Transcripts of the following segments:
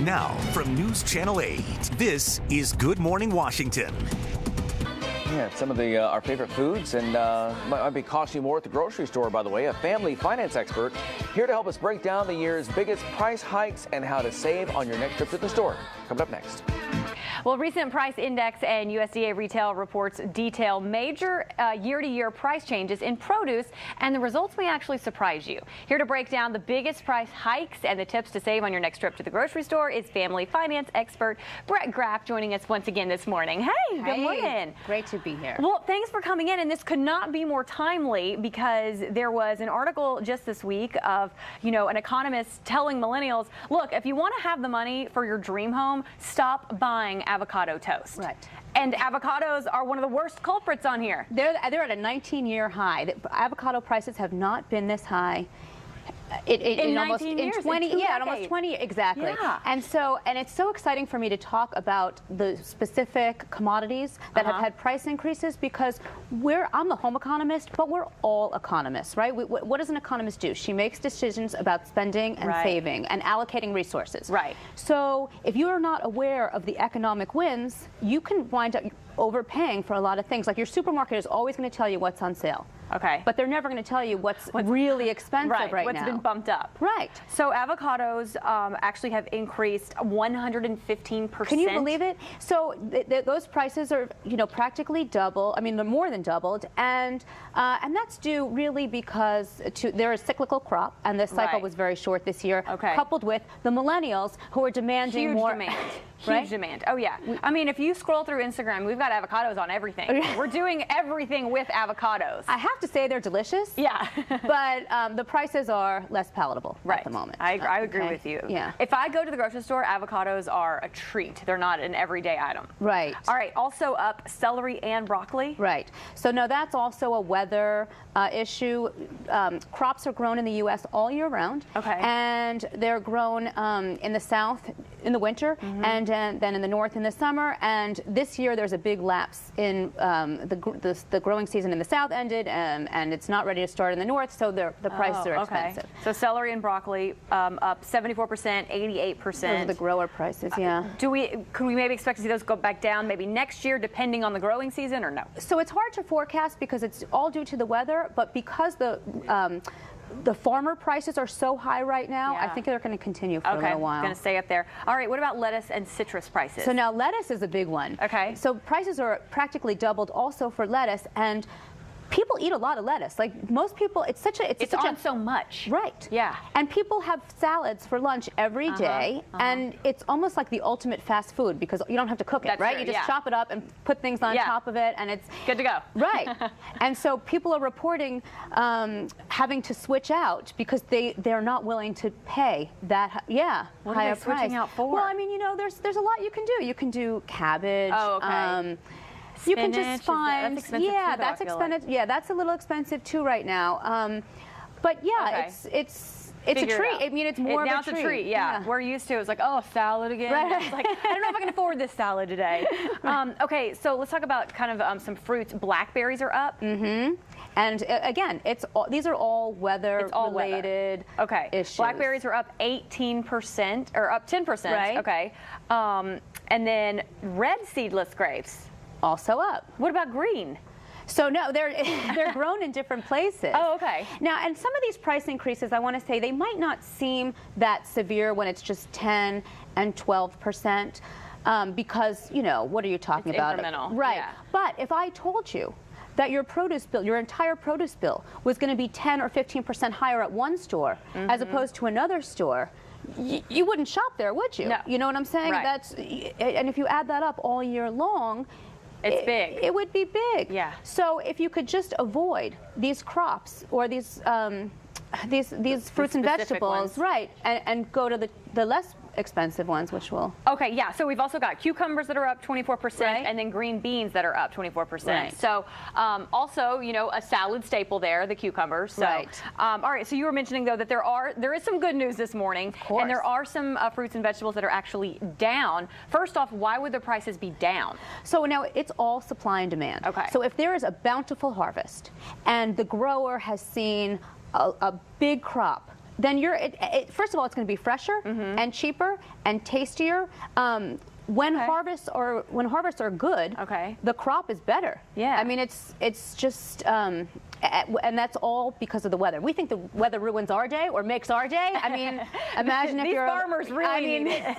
Now, from News Channel 8, this is Good Morning Washington. Yeah, some of our favorite foods, and might be costing you more at the grocery store, by the way. A family finance expert here to help us break down the year's biggest price hikes and how to save on your next trip to the store. Coming up next. Well, recent price index and USDA retail reports detail major year-to-year price changes in produce, and the results may actually surprise you. Here to break down the biggest price hikes and the tips to save on your next trip to the grocery store is family finance expert Graff joining us once again this morning. Hey, good morning. Great to be here. Well, thanks for coming in, and this could not be more timely because there was an article just this week of, an economist telling millennials, look, if you want to have the money for your dream home, stop buying avocado toast. Right. And avocados are one of the worst culprits on here. They're at a 19-year high. The avocado prices have not been this high. In almost 20, almost 20, exactly. Yeah. And it's so exciting for me to talk about the specific commodities that have had price increases because I'm the home economist, but we're all economists, right? What does an economist do? She makes decisions about spending and saving and allocating resources. Right. So if you are not aware of the economic winds, you can wind up overpaying for a lot of things. Like your supermarket is always going to tell you what's on sale. Okay. But they're never going to tell you what's really expensive right now. What's been bumped up. Right. So avocados actually have increased 115%. Can you believe it? So those prices are, practically double. I mean, they're more than doubled, and that's due really because they're a cyclical crop, and the cycle was very short this year. Okay. Coupled with the millennials who are demanding huge more demand. Right? Huge demand. Oh yeah. I mean, if you scroll through Instagram, we've got avocados on everything. We're doing everything with avocados. I have to say they're delicious. Yeah. But the prices are less palatable at the moment. I agree with you. Yeah. If I go to the grocery store, avocados are a treat. They're not an everyday item. Right. All right. Also up celery and broccoli. Right. So no, that's also a weather issue. Crops are grown in the U.S. all year round. Okay. And they're grown in the south in the winter and then in the north in the summer. And this year there's a big lapse in the growing season in the south ended and it's not ready to start in the north, so the prices are expensive. So celery and broccoli up 74%, 88%. Those are the grower prices, yeah. Can we maybe expect to see those go back down maybe next year depending on the growing season or no? So it's hard to forecast because it's all due to the weather, but because the farmer prices are so high right now, I think they're going to continue for a little while. Going to stay up there. All right, what about lettuce and citrus prices? So now lettuce is a big one. Okay. So prices are practically doubled also for lettuce, and people eat a lot of lettuce. Like most people, it's on so much. Right. Yeah. And people have salads for lunch every day, and it's almost like the ultimate fast food because you don't have to cook it, right? True, you just chop it up and put things on top of it, and it's good to go. Right. And so people are reporting having to switch out because they're not willing to pay that What higher are they switching price. out for? Well, I mean, there's a lot you can do. You can do cabbage. Oh, okay. You can just find, that's expensive too, though, that's expensive. Like. Yeah, that's a little expensive too right now. But yeah, it's a treat. I mean, it's more of a treat. Now it's a treat. Yeah. We're used to it's like, oh, salad again. Right. It's like, I don't know if I can afford this salad today. Okay, so let's talk about kind of some fruits. Blackberries are up. Mm-hmm. And again, these are all weather-related issues. Blackberries are up 18% or up 10%. Right. Okay. And then red seedless grapes. Also up. What about green? So no, they're grown in different places. Oh, okay. Now, and some of these price increases, I want to say, they might not seem that severe when it's just 10 and 12%, because what are you talking about? Incremental. Right. Yeah. But if I told you that your produce bill, your entire produce bill, was going to be 10 or 15% higher at one store as opposed to another store, you wouldn't shop there, would you? No. You know what I'm saying? Right. And if you add that up all year long, it's big. It would be big. Yeah. So if you could just avoid these crops or these fruits and vegetables, ones. right, and go to the less expensive ones, which will. Okay, yeah. So we've also got cucumbers that are up 24%, and then green beans that are up 24%. Right. So also, a salad staple there, the cucumbers. So, right. All right. So you were mentioning though that there is some good news this morning, and there are some fruits and vegetables that are actually down. First off, why would the prices be down? So now it's all supply and demand. Okay. So if there is a bountiful harvest and the grower has seen a big crop then first of all, it's going to be fresher and cheaper and tastier. When harvests are good, the crop is better. Yeah. I mean, it's just, and that's all because of the weather. We think the weather ruins our day or makes our day. I mean, imagine if these you're farmers really need it.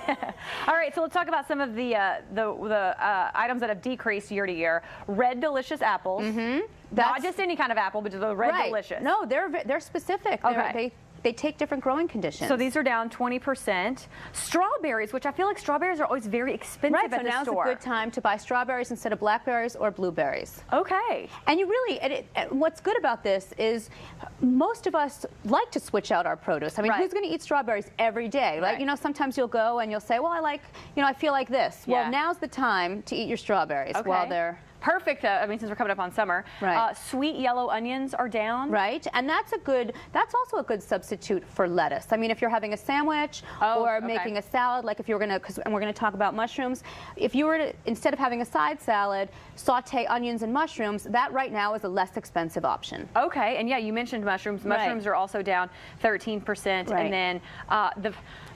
All right, so let's talk about some of the items that have decreased year to year. Red Delicious apples. Not just any kind of apple, but the Red Delicious. No, they're specific. They take different growing conditions. So these are down 20%. Strawberries, which I feel like strawberries are always very expensive at the store. Right, so now's a good time to buy strawberries instead of blackberries or blueberries. Okay. And you really, what's good about this is most of us like to switch out our produce. I mean, who's going to eat strawberries every day? Right? You know, sometimes you'll go and you'll say, well, I feel like this. Yeah. Well, now's the time to eat your strawberries while they're... Perfect. I mean, since we're coming up on summer, sweet yellow onions are down. Right, and that's also a good substitute for lettuce. I mean, if you're having a sandwich or making a salad, like if you were going to, and we're going to talk about mushrooms, if you were to, instead of having a side salad, saute onions and mushrooms, that right now is a less expensive option. Okay, and yeah, you mentioned mushrooms. Mushrooms are also down 13%, and then the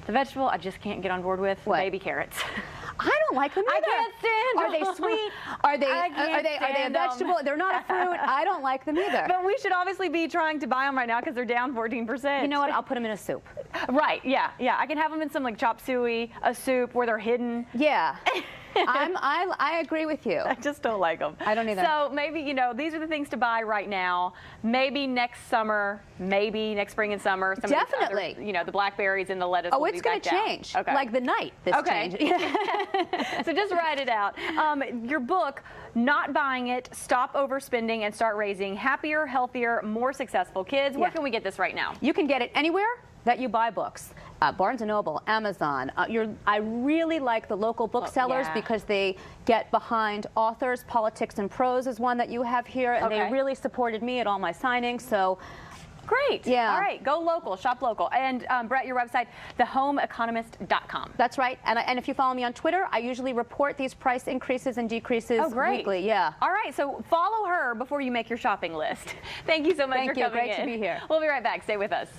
vegetable I just can't get on board with, baby carrots. I don't like them either. I can't stand them. Are they sweet? Are they a vegetable? They're not a fruit. I don't like them either. But we should obviously be trying to buy them right now because they're down 14%. You know what? I'll put them in a soup. Right, yeah. I can have them in some like chop suey, a soup where they're hidden. Yeah. I agree with you. I just don't like them. I don't either. So maybe, these are the things to buy right now. Maybe next summer, maybe next spring and summer. Some Definitely. Of these other, the blackberries and the lettuce will it's going to change. Okay. Like the night this changed. So just write it out. Your book, Not Buying It, Stop Overspending and Start Raising Happier, Healthier, More Successful Kids. Where can we get this right now? You can get it anywhere that you buy books. Barnes & Noble, Amazon. I really like the local booksellers because they get behind authors. Politics and Prose is one that you have here, and they really supported me at all my signings. So. Great. Yeah. All right. Go local. Shop local. And Brett, your website, thehomeeconomist.com. That's right. And if you follow me on Twitter, I usually report these price increases and decreases weekly. Yeah. All right. So follow her before you make your shopping list. Thank you so much for coming in. Great to be here. We'll be right back. Stay with us.